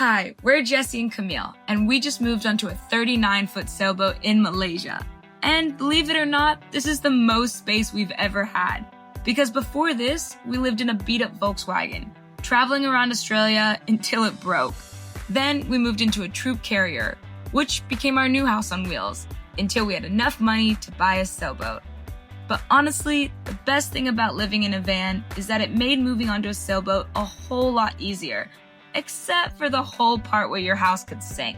Hi, we're Jesse and Camille, and we just moved onto a 39-foot sailboat in Malaysia. And believe it or not, this is the most space we've ever had. Because before this, we lived in a beat-up Volkswagen, traveling around Australia until it broke. Then we moved into a troop carrier, which became our new house on wheels, until we had enough money to buy a sailboat. But honestly, the best thing about living in a van is that it made moving onto a sailboat a whole lot easier, except for the whole part where your house could sink.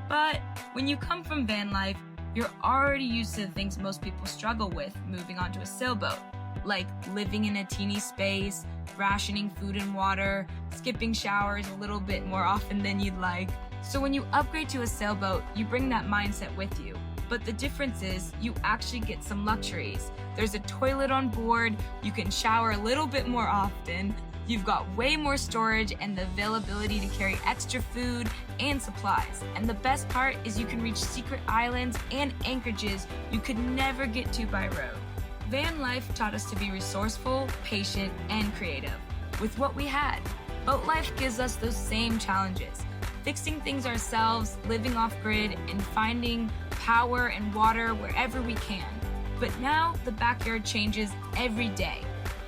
But when you come from van life, you're already used to the things most people struggle with moving onto a sailboat, like living in a teeny space, rationing food and water, skipping showers a little bit more often than you'd like. So when you upgrade to a sailboat, you bring that mindset with you. But the difference is you actually get some luxuries. There's a toilet on board, you can shower a little bit more often, you've got way more storage and the availability to carry extra food and supplies. And the best part is you can reach secret islands and anchorages you could never get to by road. Van life taught us to be resourceful, patient, and creative with what we had. Boat life gives us those same challenges, fixing things ourselves, living off-grid, and finding power and water wherever we can. But now the backyard changes every day.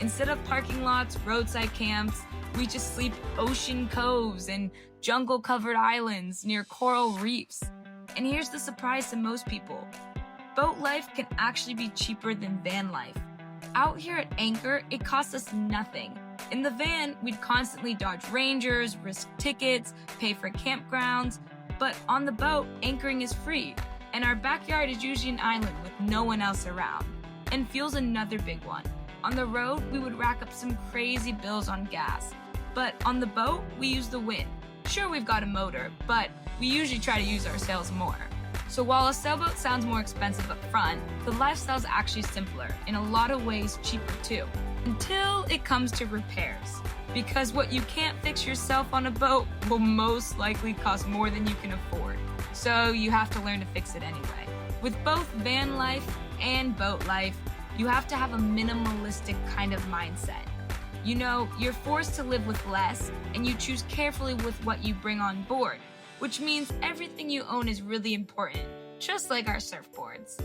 Instead of parking lots, roadside camps, we just sleep ocean coves and jungle-covered islands near coral reefs. And here's the surprise to most people. Boat life can actually be cheaper than van life. Out here at Anchor, it costs us nothing. In the van, we'd constantly dodge rangers, risk tickets, pay for campgrounds. But on the boat, anchoring is free. And our backyard is usually an island with no one else around. And fuel's another big one. On the road, we would rack up some crazy bills on gas. But on the boat, we use the wind. Sure, we've got a motor, but we usually try to use our sails more. So while a sailboat sounds more expensive up front, the lifestyle's actually simpler, in a lot of ways cheaper too. Until it comes to repairs. Because what you can't fix yourself on a boat will most likely cost more than you can afford. So you have to learn to fix it anyway. With both van life and boat life, you have to have a minimalistic kind of mindset. You know, you're forced to live with less, and you choose carefully with what you bring on board, which means everything you own is really important, just like our surfboards.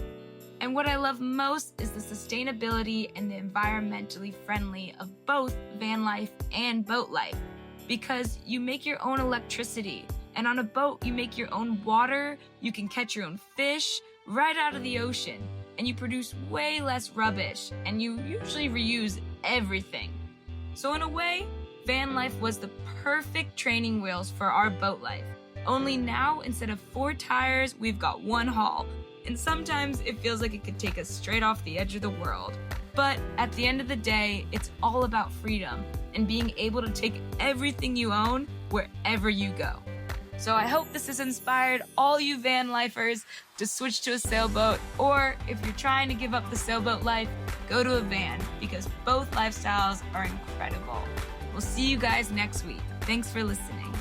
And what I love most is the sustainability and the environmentally friendly of both van life and boat life, because you make your own electricity, and on a boat you make your own water, you can catch your own fish right out of the ocean, and you produce way less rubbish, and you usually reuse everything. So in a way, van life was the perfect training wheels for our boat life. Only now, instead of 4 tires, we've got 1 hull. And sometimes it feels like it could take us straight off the edge of the world. But at the end of the day, it's all about freedom and being able to take everything you own wherever you go. So I hope this has inspired all you van lifers to switch to a sailboat, or if you're trying to give up the sailboat life, go to a van, because both lifestyles are incredible. We'll see you guys next week. Thanks for listening.